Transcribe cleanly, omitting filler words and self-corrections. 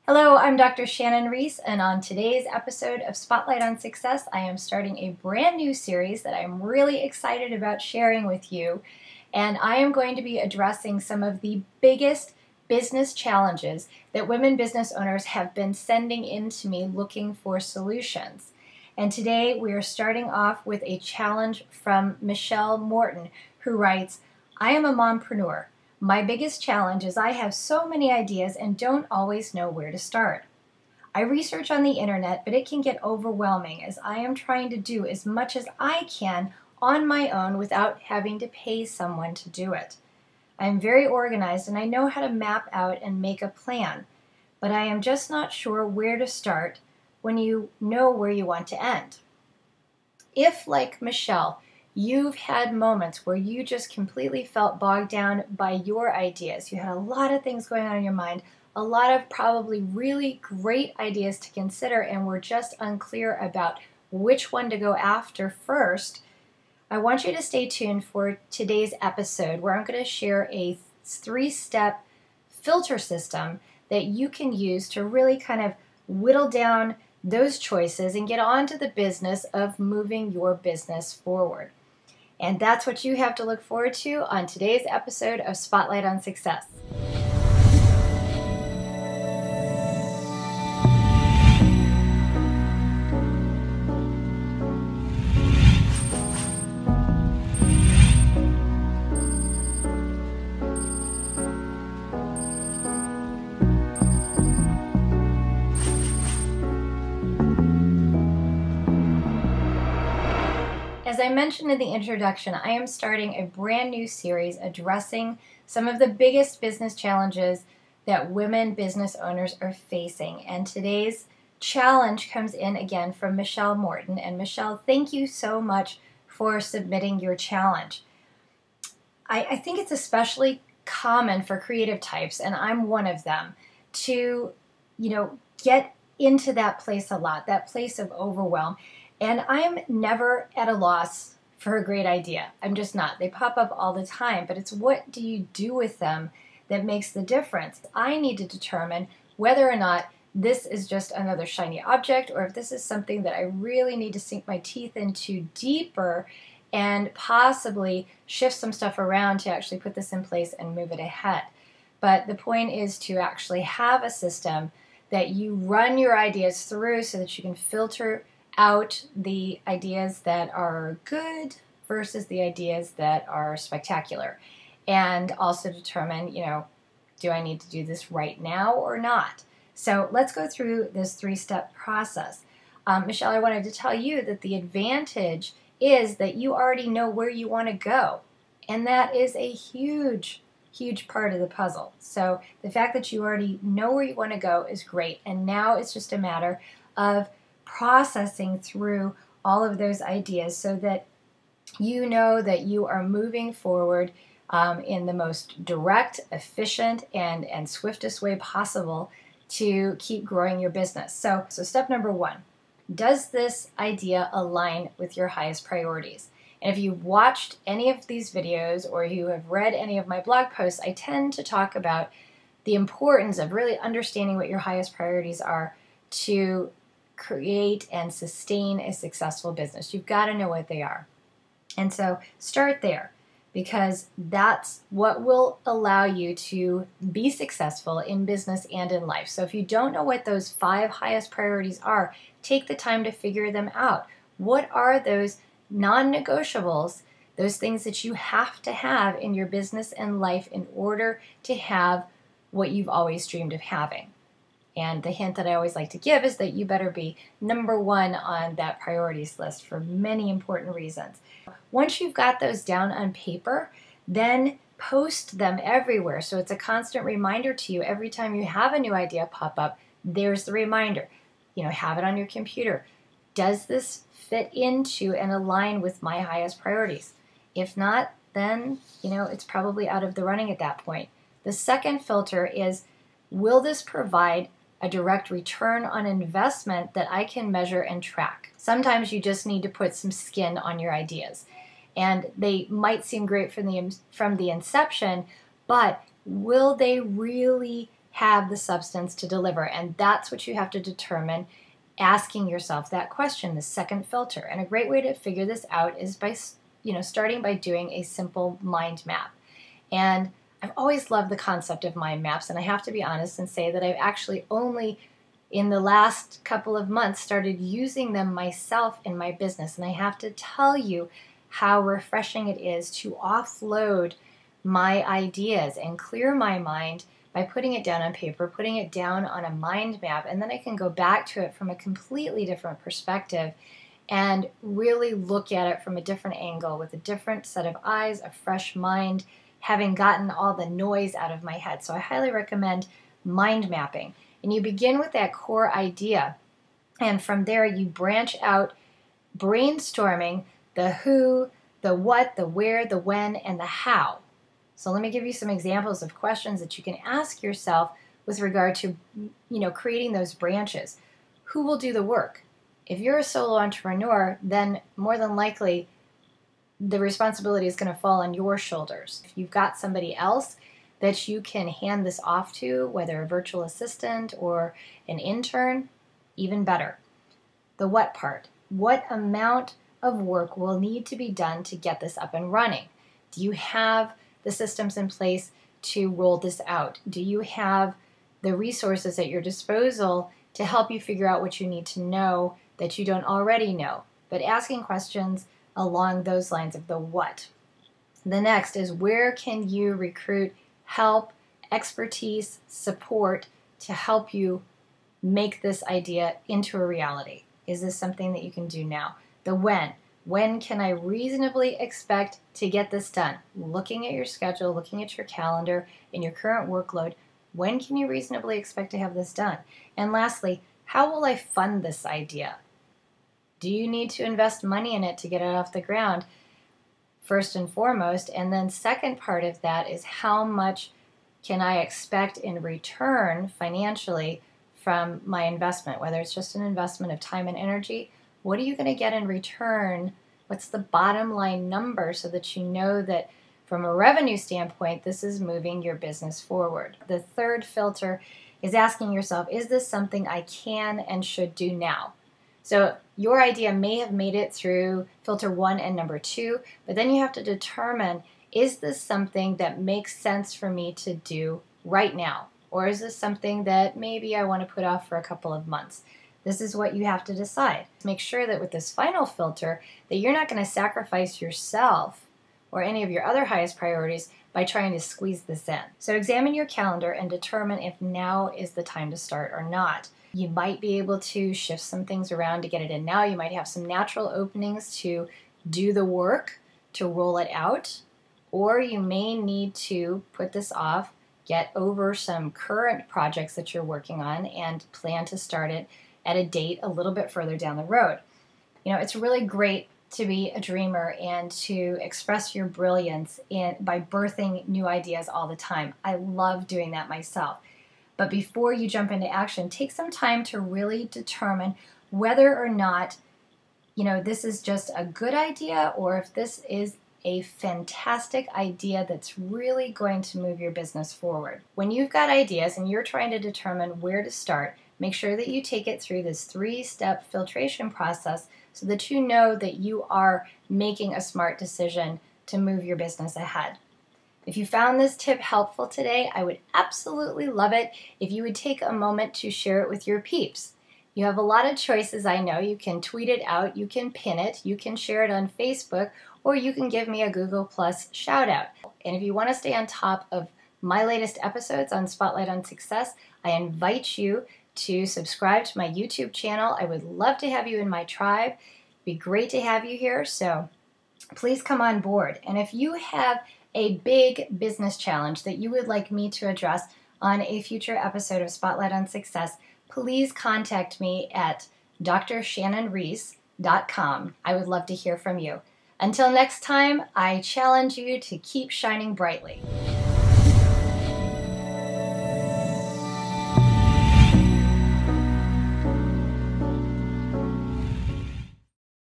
Hello, I'm Dr. Shannon Reece, and on today's episode of Spotlight on Success, I am starting a brand new series that I'm really excited about sharing with you. And I am going to be addressing some of the biggest business challenges that women business owners have been sending in to me looking for solutions. And today we are starting off with a challenge from Michelle Morton, who writes, "I am a mompreneur. My biggest challenge is I have so many ideas and don't always know where to start. I research on the internet, but it can get overwhelming as I am trying to do as much as I can on my own without having to pay someone to do it. I am very organized and I know how to map out and make a plan, but I am just not sure where to start when you know where you want to end." If, like Michelle, you've had moments where you just completely felt bogged down by your ideas, you had a lot of things going on in your mind, a lot of probably really great ideas to consider, and were just unclear about which one to go after first, I want you to stay tuned for today's episode where I'm going to share a 3-step filter system that you can use to really kind of whittle down those choices and get on to the business of moving your business forward. And that's what you have to look forward to on today's episode of Spotlight on Success. As I mentioned in the introduction, I am starting a brand new series addressing some of the biggest business challenges that women business owners are facing. And today's challenge comes in again from Michelle Morton. And Michelle, thank you so much for submitting your challenge. I think it's especially common for creative types, and I'm one of them, to, get into that place a lot, that place of overwhelm. And I'm never at a loss for a great idea. I'm just not. They pop up all the time, but it's what do you do with them that makes the difference. I need to determine whether or not this is just another shiny object or if this is something that I really need to sink my teeth into deeper and possibly shift some stuff around to actually put this in place and move it ahead. But the point is to actually have a system that you run your ideas through so that you can filter out the ideas that are good versus the ideas that are spectacular, and also determine, do I need to do this right now or not? So let's go through this 3-step process. Michelle, I wanted to tell you that the advantage is that you already know where you want to go, and that is a huge part of the puzzle. So the fact that you already know where you want to go is great, and now it's just a matter of processing through all of those ideas so that you know that you are moving forward in the most direct, efficient, and swiftest way possible to keep growing your business. So step number 1, does this idea align with your highest priorities? And if you've watched any of these videos or you have read any of my blog posts, I tend to talk about the importance of really understanding what your highest priorities are to create and sustain a successful business. You've got to know what they are. And so start there, because that's what will allow you to be successful in business and in life. So if you don't know what those 5 highest priorities are, take the time to figure them out. What are those non-negotiables, those things that you have to have in your business and life in order to have what you've always dreamed of having? And the hint that I always like to give is that you better be number 1 on that priorities list for many important reasons. Once you've got those down on paper, then post them everywhere. So it's a constant reminder to you every time you have a new idea pop up, there's the reminder. Have it on your computer. Does this fit into and align with my highest priorities? If not, then, it's probably out of the running at that point. The second filter is, will this provide a direct return on investment that I can measure and track? Sometimes you just need to put some skin on your ideas. And they might seem great from the inception, but will they really have the substance to deliver? And that's what you have to determine, asking yourself that question, the second filter. And a great way to figure this out is by starting by doing a simple mind map. And I've always loved the concept of mind maps, and I have to be honest and say that I've actually only in the last couple of months started using them myself in my business. And I have to tell you how refreshing it is to offload my ideas and clear my mind by putting it down on paper, putting it down on a mind map, and then I can go back to it from a completely different perspective and really look at it from a different angle with a different set of eyes, a fresh mind, having gotten all the noise out of my head. So I highly recommend mind mapping. And you begin with that core idea, and from there you branch out, brainstorming the who, the what, the where, the when, and the how. So let me give you some examples of questions that you can ask yourself with regard to, creating those branches. Who will do the work? If you're a solo entrepreneur, then more than likely the responsibility is going to fall on your shoulders. If you've got somebody else that you can hand this off to, whether a virtual assistant or an intern, even better. The what part. What amount of work will need to be done to get this up and running? Do you have the systems in place to roll this out? Do you have the resources at your disposal to help you figure out what you need to know that you don't already know? But asking questions along those lines of the what. The next is, where can you recruit help, expertise, support to help you make this idea into a reality? Is this something that you can do now? The when. When can I reasonably expect to get this done? Looking at your schedule, looking at your calendar and your current workload, when can you reasonably expect to have this done? And lastly, how will I fund this idea? Do you need to invest money in it to get it off the ground? First and foremost. And then second part of that is, how much can I expect in return financially from my investment? Whether it's just an investment of time and energy, what are you going to get in return? What's the bottom line number, so that you know that from a revenue standpoint, this is moving your business forward? The third filter is asking yourself, is this something I can and should do now? So your idea may have made it through filter 1 and number 2, but then you have to determine, is this something that makes sense for me to do right now? Or is this something that maybe I want to put off for a couple of months? This is what you have to decide. Make sure that with this final filter that you're not going to sacrifice yourself or any of your other highest priorities by trying to squeeze this in. So examine your calendar and determine if now is the time to start or not. You might be able to shift some things around to get it in now. You might have some natural openings to do the work, to roll it out, or you may need to put this off, get over some current projects that you're working on, and plan to start it at a date a little bit further down the road. It's really great to be a dreamer and to express your brilliance by birthing new ideas all the time. I love doing that myself. But before you jump into action, take some time to really determine whether or not, this is just a good idea, or if this is a fantastic idea that's really going to move your business forward. When you've got ideas and you're trying to determine where to start, make sure that you take it through this 3-step filtration process so that you know that you are making a smart decision to move your business ahead. If you found this tip helpful today, I would absolutely love it if you would take a moment to share it with your peeps. You have a lot of choices, I know. You can tweet it out, you can pin it, you can share it on Facebook, or you can give me a Google Plus shout out. And if you want to stay on top of my latest episodes on Spotlight on Success, I invite you to subscribe to my YouTube channel. I would love to have you in my tribe. It'd be great to have you here, so please come on board. And if you have a big business challenge that you would like me to address on a future episode of Spotlight on Success, please contact me at drshannonreece.com. I would love to hear from you. Until next time, I challenge you to keep shining brightly.